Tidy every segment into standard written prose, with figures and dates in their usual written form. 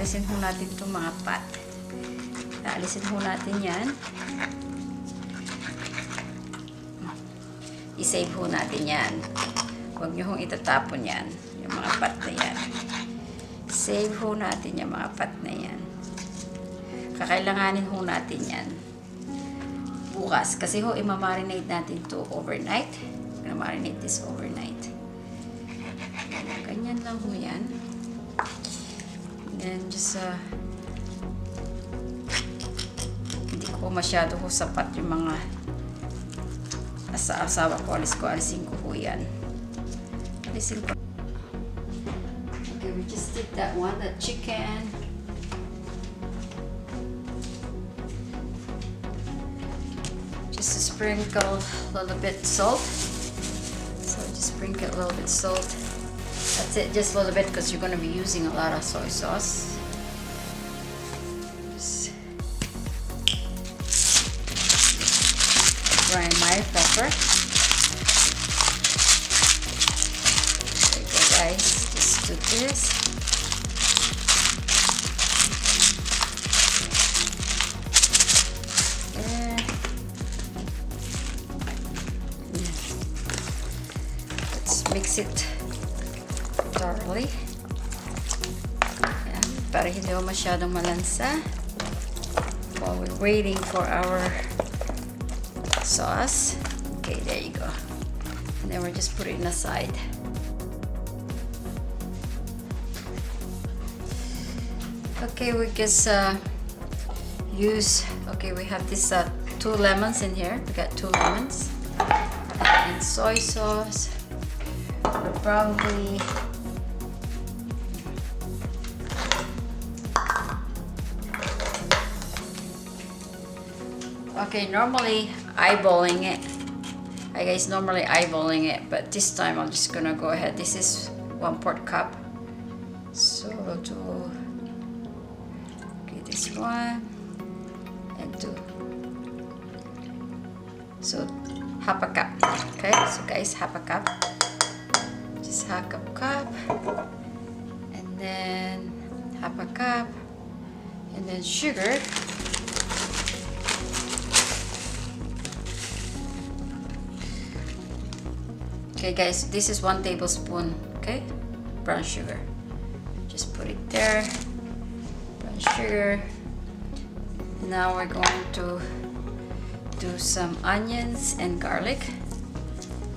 alisin ho natin itong mga pat. Alisin ho natin yan. I-save ho natin yan. Huwag nyo hong itatapon yan. Yung mga pat na yan. Save ho natin yung mga pat na yan. Kakailanganin ho natin yan bukas. Kasi ho, imamarinate natin to overnight. Marinate this overnight. Ganyan lang ho yan. And then just hindi ko masyado ho sapat yung mga asawa ko. Alisin ko ho yan. Alisin ko. Okay, we just did that one, that chicken. Just sprinkle a little bit salt. So just sprinkle a little bit salt. That's it, just a little bit because you're going to be using a lot of soy sauce. Just dry my pepper. There you go, guys. Just do this. There. Let's mix it thoroughly. Ayan, para hindi mo masyadong malansa. While we're waiting for our sauce. Okay, there you go. And then we're just putting it aside. Okay, we just we have this 2 lemons in here. We got 2 lemons. And soy sauce. We're probably okay, normally eyeballing it. I guess normally eyeballing it, but this time I'm just gonna go ahead. This is 1/4 cup. So we'll do this 1 and 2. So half a cup. Okay, so guys, half a cup. Just half a cup. And then half a cup. And then sugar. Okay guys, this is 1 tablespoon, okay? Brown sugar. Just put it there. Brown sugar. Now we're going to do some onions and garlic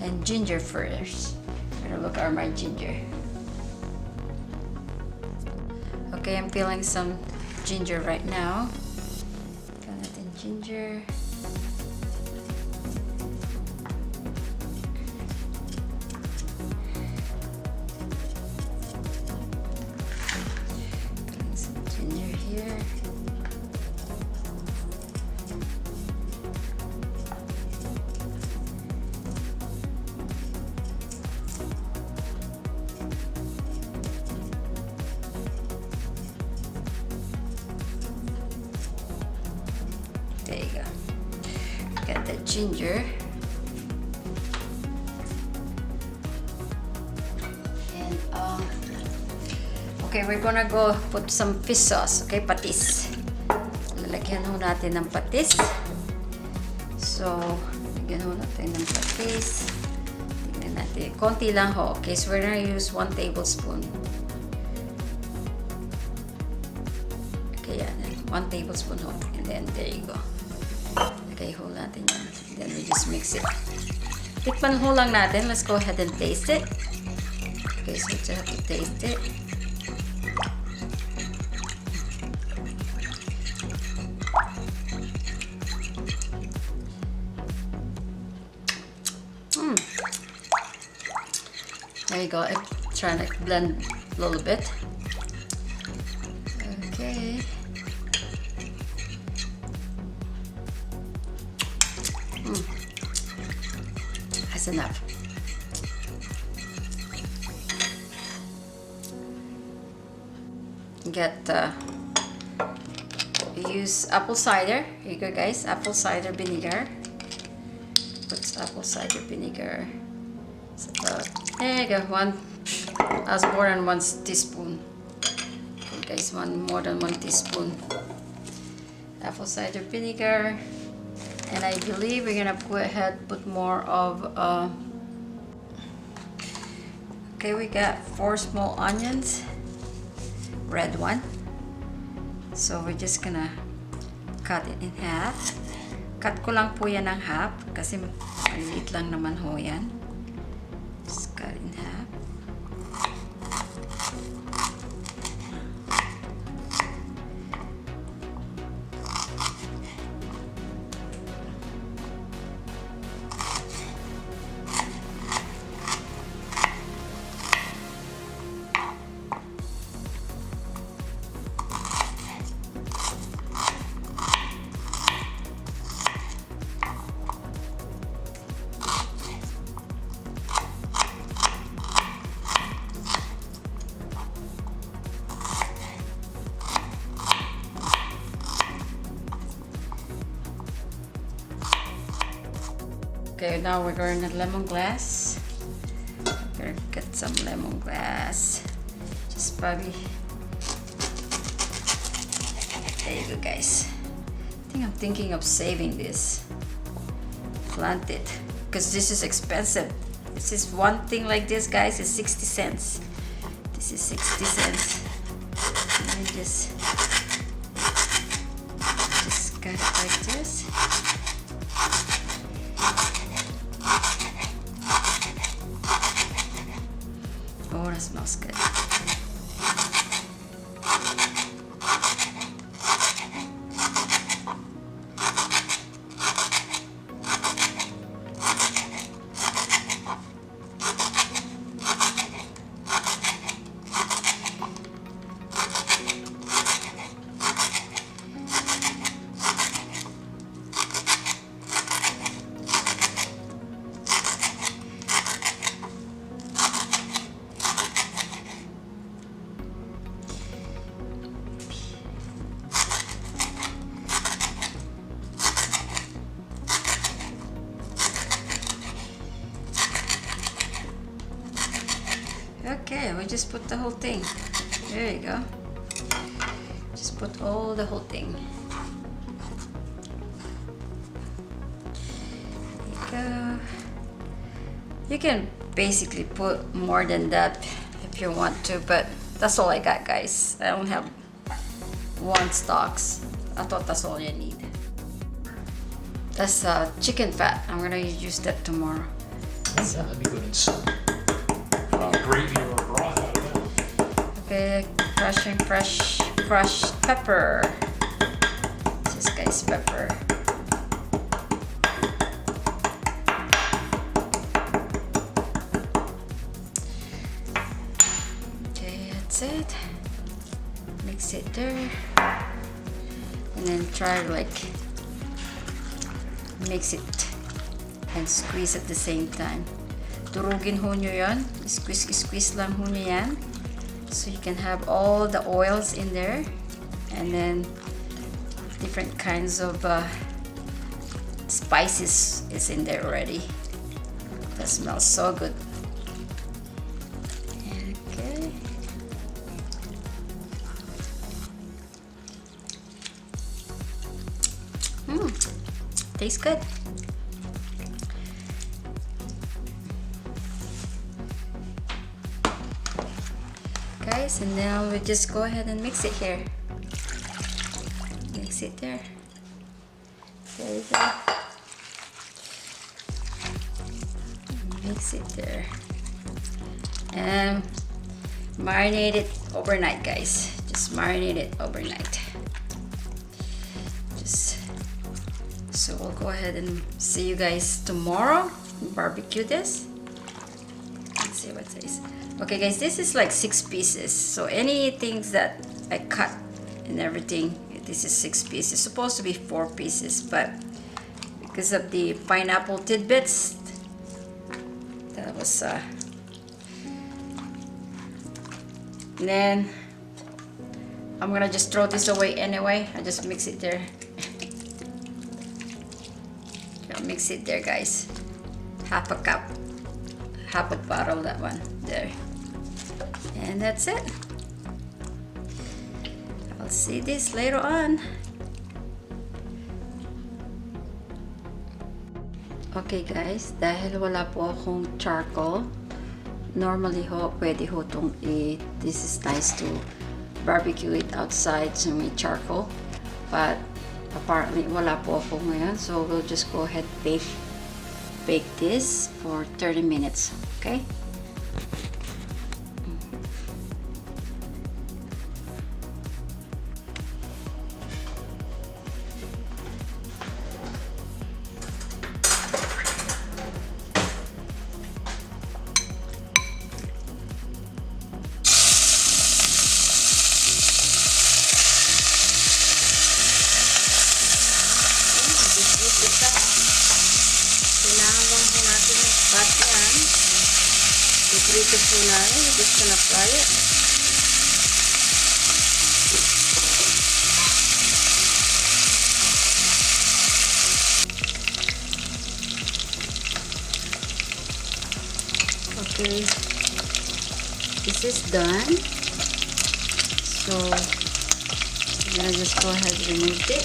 and ginger first. I'm gonna look at my ginger. Okay, I'm peeling some ginger right now. Peeling natin ginger. There you go. Got the ginger. And okay, we're gonna go put some fish sauce. Okay, patis. Lalagyan ho natin ng patis. So, lagyan ho natin ng patis. Tignan natin. Konti lang ho. Okay, so we're gonna use 1 tablespoon. Okay, yan. 1 tablespoon ho. And then, there you go. Okay, hold natin yan. Then we just mix it. Tikman ho lang natin. Let's go ahead and taste it. Okay, so we just have to taste it. There you go. I'm trying to blend a little bit. Okay. That's enough. Get use apple cider. Here you go, guys. Apple cider vinegar. Put apple cider vinegar. It's about, there you go. 1 more than 1 teaspoon. Okay, guys, more than 1 teaspoon. Apple cider vinegar. And I believe we're gonna go ahead and put more of okay, we got 4 small onions, red one. So we're just gonna cut it in half. Cut ko lang po yan ng half kasi maliit lang naman ho yan. Just cut it in half. Okay, now we're going to lemongrass. We're gonna get some lemongrass. Just probably. There you go, guys. I think I'm thinking of saving this. Plant it, because this is expensive. This is one thing like this, guys, is 60 cents. This is 60 cents. And then just cut it like this. Oh, that smells good. Okay, we just put the whole thing. There you go. Just put all the whole thing. There you go. You can basically put more than that if you want to, but that's all I got, guys. I don't have one stocks. I thought that's all you need. That's chicken fat. I'm gonna use that tomorrow. So. That'd be good in soup. Gravy or broth out of that. Okay, crushing fresh crushed pepper. This is, guys, pepper. Okay, that's it. Mix it there. And then try like mix it and squeeze at the same time. Durugin ho nyo yan. Squeeze lang ho nyo yan. So you can have all the oils in there. And then different kinds of spices is in there already. That smells so good. Okay. Tastes good. Guys, and now we just go ahead and mix it here. Mix it there. There you go. Mix it there. And marinate it overnight, guys. Just marinate it overnight. So we'll go ahead and see you guys tomorrow. Barbecue this. Let's see what it says. Okay, guys, this is like 6 pieces. So anything that I cut and everything, this is 6 pieces. It's supposed to be 4 pieces, but because of the pineapple tidbits, that was and then I'm gonna just throw this away anyway. I just mix it there. I'll mix it there, guys. Half a cup, half a bottle, that one there. And that's it. I'll see this later on. Okay guys, dahil wala po akong charcoal, normally ho, pwede ho itong this is nice to barbecue it outside so may charcoal. But apparently wala po ako ngayon, so we'll just go ahead bake this for 30 minutes, okay? Kailangan lang po natin yung fat yan. Iprito po natin. We're just gonna fry it. Okay. This is done. So, I'm gonna just go ahead and remove it.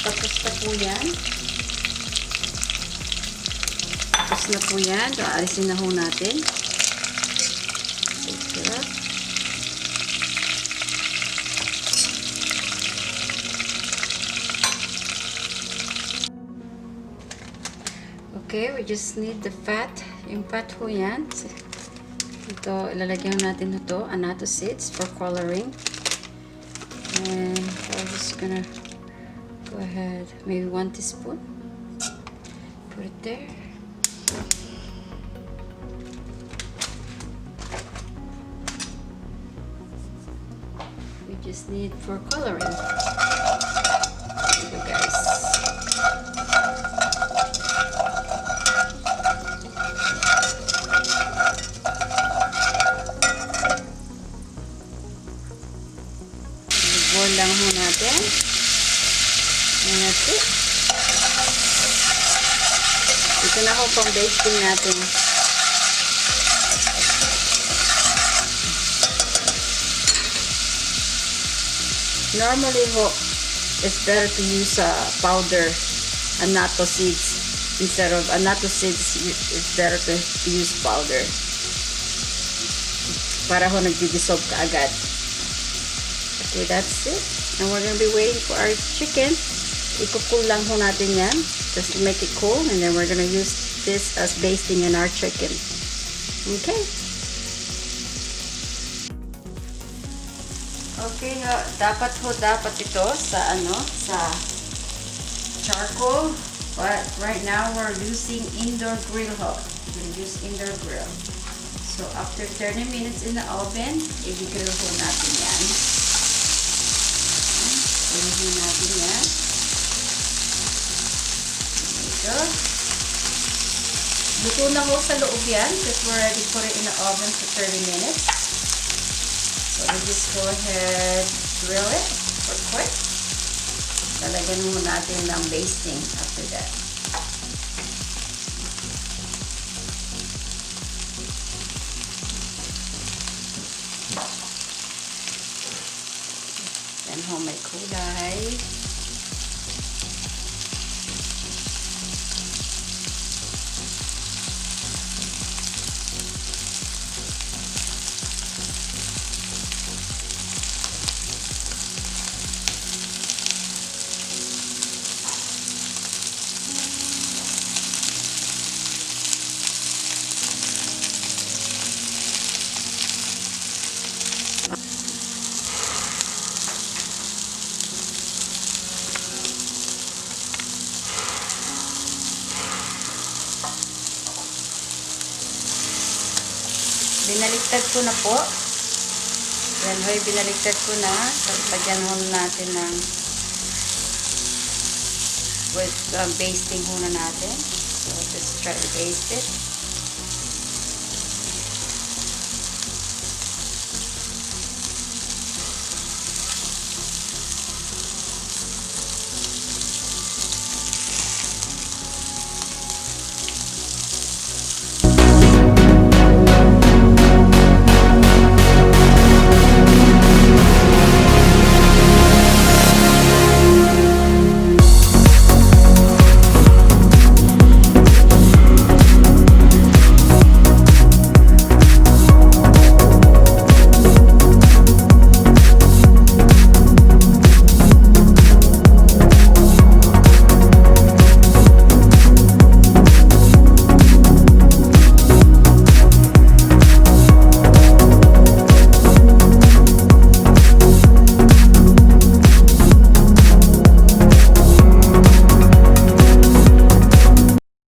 Tapos na po yan. Tapos na po yan. So, alisin na ho natin. Take it up. Okay, we just need the fat. Yung fat ho yan. Ito, ilalagyan natin ito. Annatto seeds for coloring. And I'm just gonna go ahead, maybe 1 teaspoon. Put it there. We just need for coloring. Here you guys. Boil lang ho natin. And that's it. Ito na ho pang basting natin. Normally ho, it's better to use powder annatto seeds instead of annatto seeds. It's better to use powder para ho nagdi-dissolve ka agad. Okay, that's it. And we're gonna be waiting for our chicken. Iko-cool lang ho natin yan just to make it cool, and then we're gonna use this as basting in our chicken. Okay. Okay, dapat ito sa charcoal, but right now we're using indoor grill ho. We're gonna use indoor grill. So after 30 minutes in the oven, i-grill ho natin yan. Grill natin yan. Luto na ho sa loob yan because we already put it in the oven for 30 minutes. So we just go ahead, grill it for quick. Lalagyan mo natin ng basting after that. Then ho may kulay. Binaliktad ko na po. Yan ho, binaliktad ko na. Lagyan ho natin ng basting ho na natin. So, let's try to baste it.